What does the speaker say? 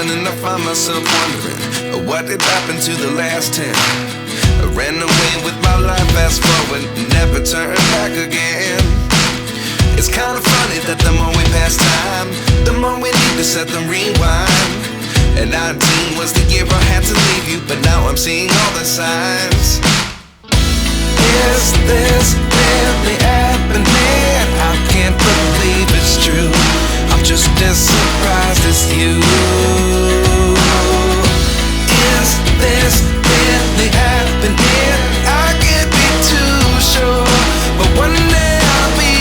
9 and I find myself wondering what did happen to the last 10. I ran away with my life, fast forward, never turn back again. It's kind of funny that the more we pass time, the more we need to set them rewind. And 19 was the year I had to leave you, but now I'm seeing all the signs. Is this really happening? I can't believe it's